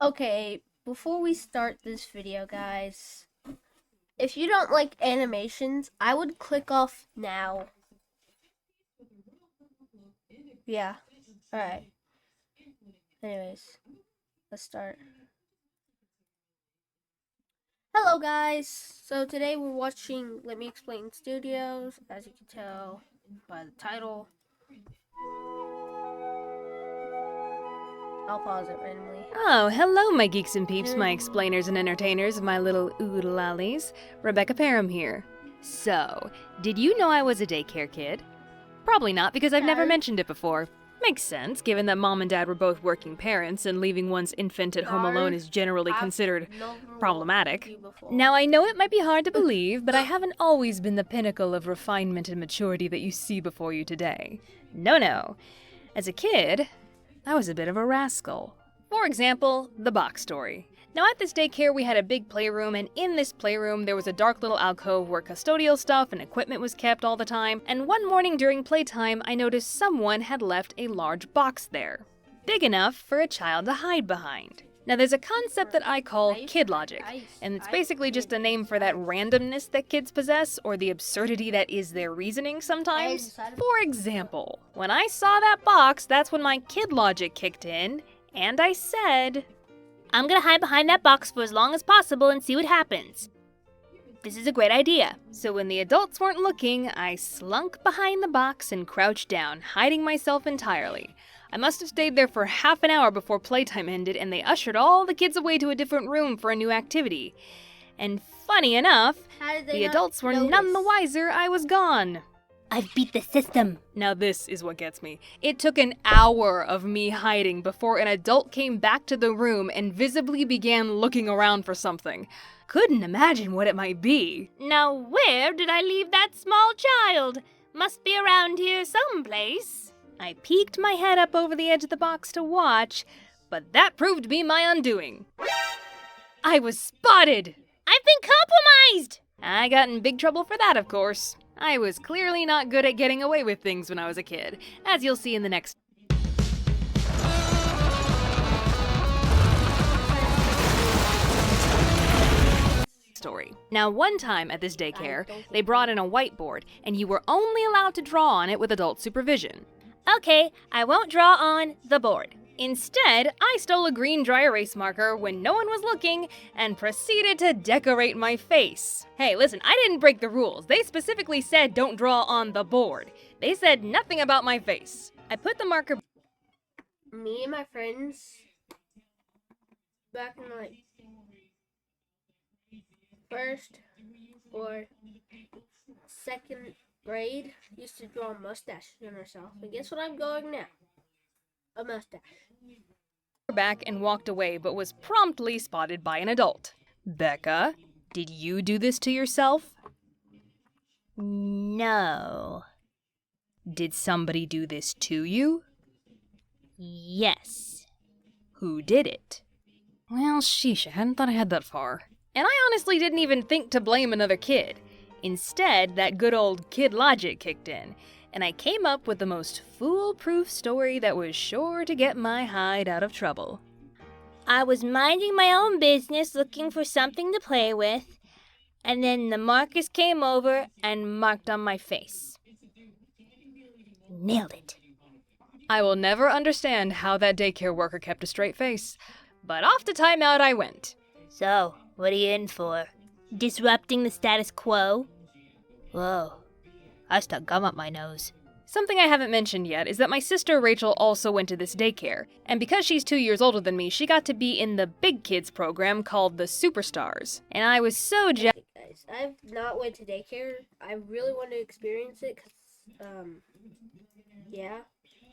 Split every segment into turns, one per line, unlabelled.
Okay, before we start this video, guys, if you don't like animations, I would click off now. Yeah, alright. Anyways, let's start. Hello, guys! So today we're watching Let Me Explain Studios, as you can tell by the title. I'll pause it randomly.
Oh, hello, my geeks and peeps, my explainers and entertainers, my little oodle-lollies. Rebecca Parham here. So, did you know I was a daycare kid? Probably not, because I've never mentioned it before. Makes sense, given that mom and dad were both working parents, and leaving one's infant at home alone is generally considered problematic. Now, I know it might be hard to believe, but I haven't always been the pinnacle of refinement and maturity that you see before you today. No. As a kid, I was a bit of a rascal. For example, the box story. Now at this daycare we had a big playroom, and in this playroom there was a dark little alcove where custodial stuff and equipment was kept all the time, and one morning during playtime I noticed someone had left a large box there. Big enough for a child to hide behind. Now there's a concept that I call kid logic, and it's basically just a name for that randomness that kids possess, or the absurdity that is their reasoning sometimes. For example, when I saw that box, that's when my kid logic kicked in, and I said, I'm gonna hide behind that box for as long as possible and see what happens. This is a great idea. So when the adults weren't looking, I slunk behind the box and crouched down, hiding myself entirely. I must have stayed there for half an hour before playtime ended, and they ushered all the kids away to a different room for a new activity. And funny enough, the adults were none the wiser I was gone. I've beat the system. Now this is what gets me. It took an hour of me hiding before an adult came back to the room and visibly began looking around for something. Couldn't imagine what it might be. Now where did I leave that small child? Must be around here someplace. I peeked my head up over the edge of the box to watch, but that proved to be my undoing. I was spotted! I've been compromised! I got in big trouble for that, of course. I was clearly not good at getting away with things when I was a kid, as you'll see in the next story. Now, one time at this daycare, they brought in a whiteboard, and you were only allowed to draw on it with adult supervision. Okay, I won't draw on the board. Instead, I stole a green dry erase marker when no one was looking and proceeded to decorate my face. Hey, listen, I didn't break the rules. They specifically said don't draw on the board. They said nothing about my face. I put the marker...
Me and my friends, back in first or second grade, used to draw mustaches on ourselves. And guess what I'm going now? A mustache.
Back and walked away, but was promptly spotted by an adult. Becca, did you do this to yourself? No. Did somebody do this to you? Yes. Who did it? Well, sheesh, I hadn't thought I had that far. And I honestly didn't even think to blame another kid. Instead, that good old kid logic kicked in, and I came up with the most foolproof story that was sure to get my hide out of trouble. I was minding my own business looking for something to play with, and then the markers came over and marked on my face. Nailed it. I will never understand how that daycare worker kept a straight face, but off to timeout I went. So, what are you in for? Disrupting the status quo? Whoa, I stuck gum up my nose. Something I haven't mentioned yet is that my sister Rachel also went to this daycare, and because she's 2 years older than me, she got to be in the big kids program called the Superstars. And I was so jealous.
Guys, I've not went to daycare. I really want to experience it because, yeah,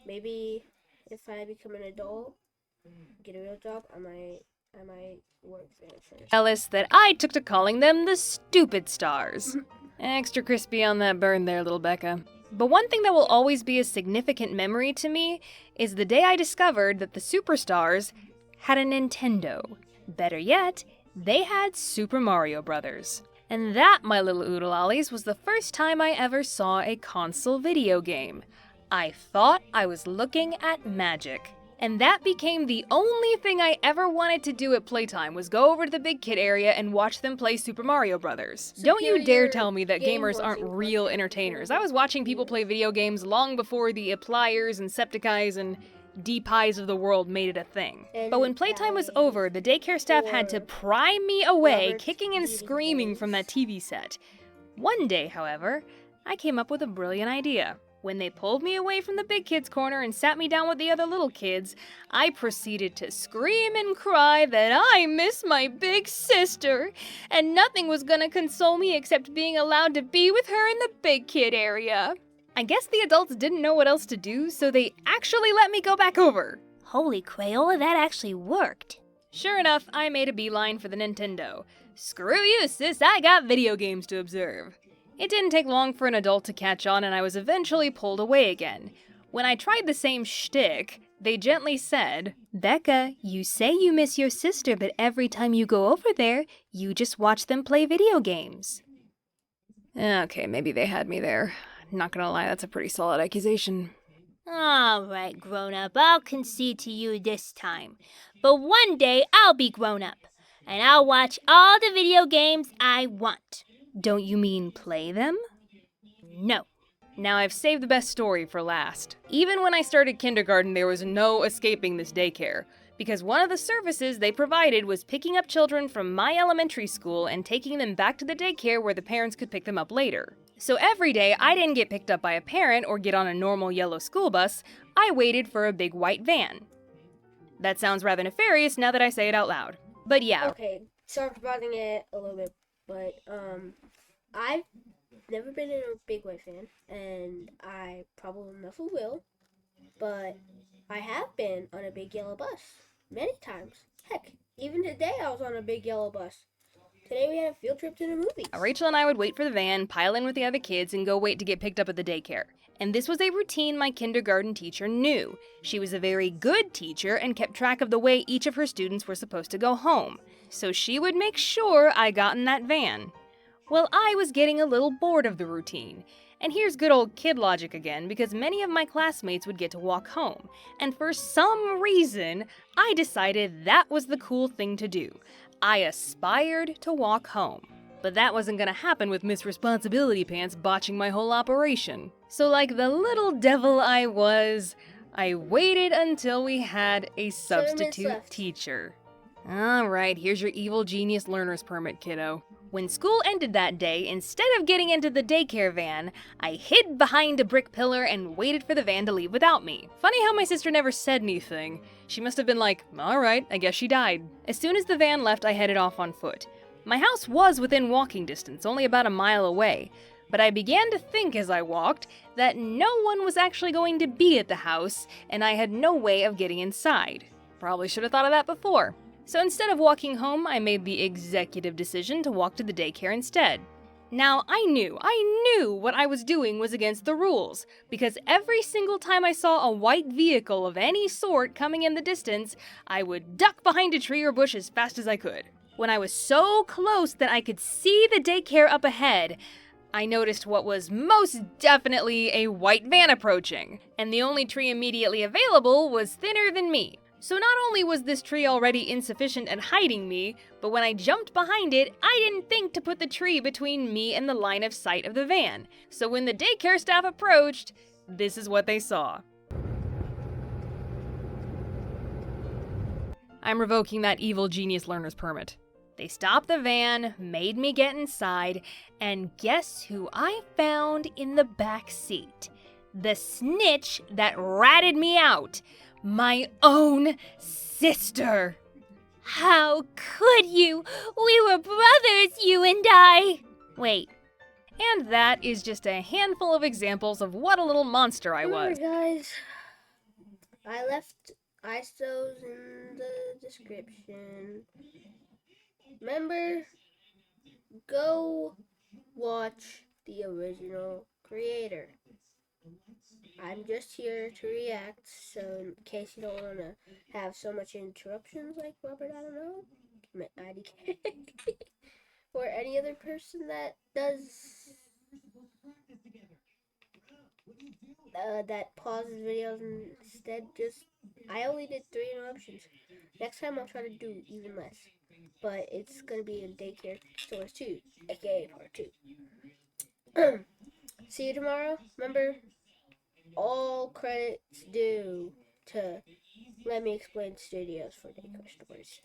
maybe if I become an adult, get a real job, I might work there first.
Jealous that I took to calling them the Stupid Stars. Extra crispy on that burn there, little Becca. But one thing that will always be a significant memory to me is the day I discovered that the Superstars had a Nintendo. Better yet, they had Super Mario Brothers. And that, my little oodle-ollies, was the first time I ever saw a console video game. I thought I was looking at magic. And that became the only thing I ever wanted to do at playtime was go over to the big kid area and watch them play Super Mario Brothers. Don't you dare tell me that gamers aren't real entertainers. I was watching people play video games long before the Appliers and Septiceyes and D-Pies of the world made it a thing. But when playtime was over, the daycare staff had to pry me away, kicking and screaming from that TV set. One day, however, I came up with a brilliant idea. When they pulled me away from the big kids' corner and sat me down with the other little kids, I proceeded to scream and cry that I miss my big sister, and nothing was gonna console me except being allowed to be with her in the big kid area. I guess the adults didn't know what else to do, so they actually let me go back over.
Holy Crayola, that actually worked.
Sure enough, I made a beeline for the Nintendo. Screw you, sis, I got video games to observe. It didn't take long for an adult to catch on, and I was eventually pulled away again. When I tried the same shtick, they gently said, "Becca, you say you miss your sister, but every time you go over there, you just watch them play video games." Okay, maybe they had me there. Not gonna lie, that's a pretty solid accusation.
All right, grown-up, I'll concede to you this time. But one day I'll be grown-up, and I'll watch all the video games I want.
Don't you mean play them?
No.
Now I've saved the best story for last. Even when I started kindergarten, there was no escaping this daycare, because one of the services they provided was picking up children from my elementary school and taking them back to the daycare where the parents could pick them up later. So every day, I didn't get picked up by a parent or get on a normal yellow school bus, I waited for a big white van. That sounds rather nefarious now that I say it out loud. But yeah.
Okay, sorry for bothering it a little bit, but I've never been in a big white fan, and I probably never will, but I have been on a big yellow bus many times. Heck, even today I was on a big yellow bus. Today we had a field trip to the movies.
Rachel and I would wait for the van, pile in with the other kids, and go wait to get picked up at the daycare. And this was a routine my kindergarten teacher knew. She was a very good teacher and kept track of the way each of her students were supposed to go home. So she would make sure I got in that van. Well, I was getting a little bored of the routine. And here's good old kid logic again, because many of my classmates would get to walk home. And for some reason, I decided that was the cool thing to do. I aspired to walk home. But that wasn't gonna happen with Miss Responsibility Pants botching my whole operation. So like the little devil I was, I waited until we had a substitute teacher. Alright, here's your evil genius learner's permit, kiddo. When school ended that day, instead of getting into the daycare van, I hid behind a brick pillar and waited for the van to leave without me. Funny how my sister never said anything. She must have been like, alright, I guess she died. As soon as the van left, I headed off on foot. My house was within walking distance, only about a mile away, but I began to think as I walked that no one was actually going to be at the house, and I had no way of getting inside. Probably should have thought of that before. So instead of walking home, I made the executive decision to walk to the daycare instead. Now, I knew what I was doing was against the rules, because every single time I saw a white vehicle of any sort coming in the distance, I would duck behind a tree or bush as fast as I could. When I was so close that I could see the daycare up ahead, I noticed what was most definitely a white van approaching, and the only tree immediately available was thinner than me. So not only was this tree already insufficient at hiding me, but when I jumped behind it, I didn't think to put the tree between me and the line of sight of the van. So when the daycare staff approached, this is what they saw. I'm revoking that evil genius learner's permit. They stopped the van, made me get inside, and guess who I found in the back seat? The snitch that ratted me out. My own sister.
How could you? We were brothers, you and I. Wait.
And that is just a handful of examples of what a little monster I was.
Guys, I left ISOs in the description. Remember, go watch the original creator. I'm just here to react, so in case you don't want to have so much interruptions like Robert, I don't know, IDK, or any other person that does that pauses videos and instead just I only did 3 interruptions. Next time I'll try to do even less. But it's gonna be in daycare stores 2, aka part 2. See you tomorrow. Remember, all credits due to Let Me Explain Studios for daycare stores.